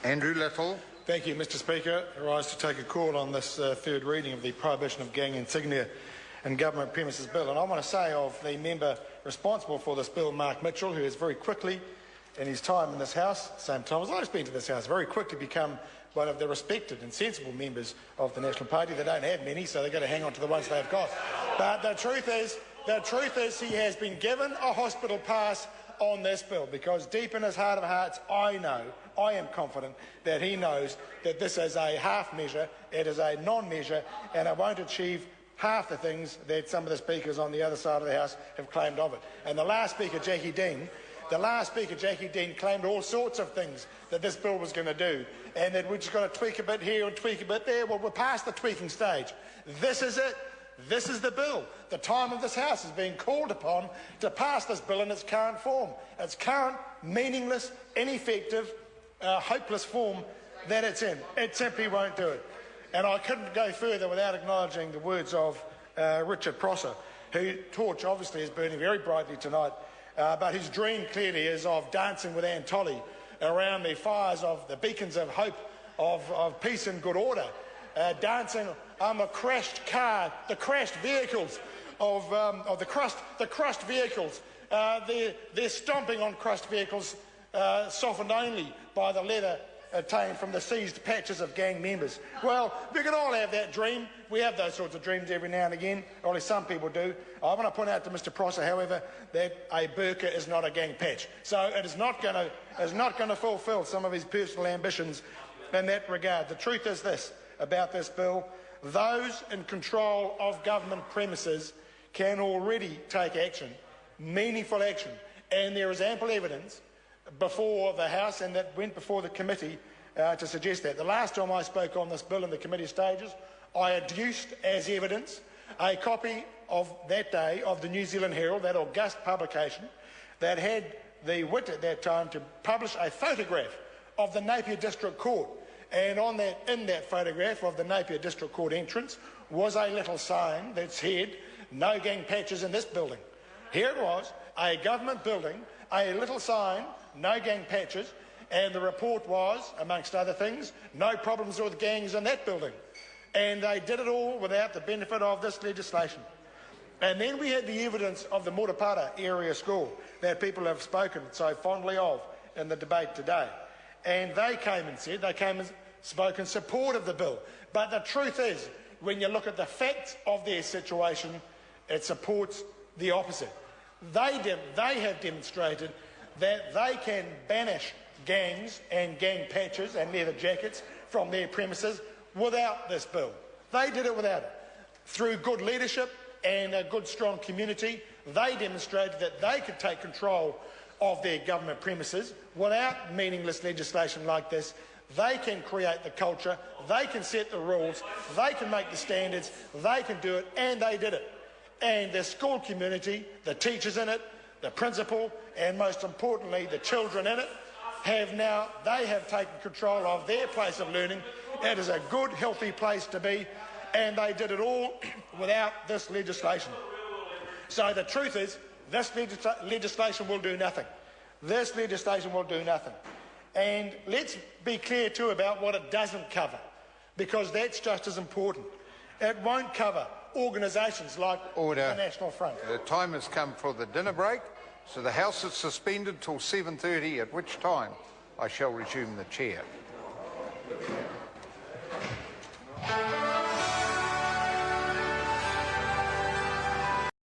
Andrew Little. Thank you, Mr Speaker. I rise to take a call on this third reading of the Prohibition of Gang Insignia in Government Premises Bill. And I want to say of the member responsible for this bill, Mark Mitchell, who has very quickly, in his time in this House, same time as I've been to this House, very quickly become one of the respected and sensible members of the National Party. They don't have many, so they've got to hang on to the ones they've got. But the truth is he has been given a hospital pass on this bill, because deep in his heart of hearts, I am confident that he knows that this is a half measure, it is a non-measure, and it won't achieve half the things that some of the speakers on the other side of the House have claimed of it. And the last speaker, Jackie Dean, claimed all sorts of things that this bill was going to do, and that we're just going to tweak a bit here and tweak a bit there. Well, we're past the tweaking stage. This is it. This is the bill. The time of this House is being called upon to pass this bill in its current form, its current, meaningless, ineffective, hopeless form that it's in. It simply won't do it. And I couldn't go further without acknowledging the words of Richard Prosser, whose torch obviously is burning very brightly tonight, but his dream clearly is of dancing with Anne Tolley around the fires of the beacons of hope of peace and good order, dancing on the crashed car, the crashed vehicles of the crushed vehicles. They're stomping on crushed vehicles, softened only by the leather obtained from the seized patches of gang members. Well, we can all have that dream. We have those sorts of dreams every now and again, or at least some people do. I want to point out to Mr Prosser, however, that a burqa is not a gang patch. So it is not going to fulfil some of his personal ambitions in that regard. The truth is this about this bill: those in control of government premises can already take action, meaningful action, and there is ample evidence before the House and that went before the committee to suggest that. The last time I spoke on this bill in the committee stages, I adduced as evidence a copy of that day of the New Zealand Herald, that august publication, that had the wit at that time to publish a photograph of the Napier District Court. And in that photograph of the Napier District Court entrance was a little sign that said, "No gang patches in this building." Here it was, a government building, a little sign, "No gang patches," and the report was, amongst other things, no problems with gangs in that building. And they did it all without the benefit of this legislation. And then we had the evidence of the Murupara area school that people have spoken so fondly of in the debate today. And they came and spoke in support of the bill. But the truth is, when you look at the facts of their situation, it supports the opposite. They have demonstrated that they can banish gangs and gang patches and leather jackets from their premises without this bill. They did it without it. Through good leadership and a good, strong community, they demonstrated that they could take control of their government premises without meaningless legislation like this. They can create the culture, they can set the rules, they can make the standards, they can do it, and they did it. And the school community, the teachers in it, the principal, and most importantly, the children in it, have taken control of their place of learning. It is a good, healthy place to be, and they did it all without this legislation. So the truth is, this legislation will do nothing. This legislation will do nothing. And let's be clear too about what it doesn't cover, because that's just as important. It won't cover organisations like the National Front. The time has come for the dinner break, so the House is suspended till 7:30, at which time I shall resume the chair.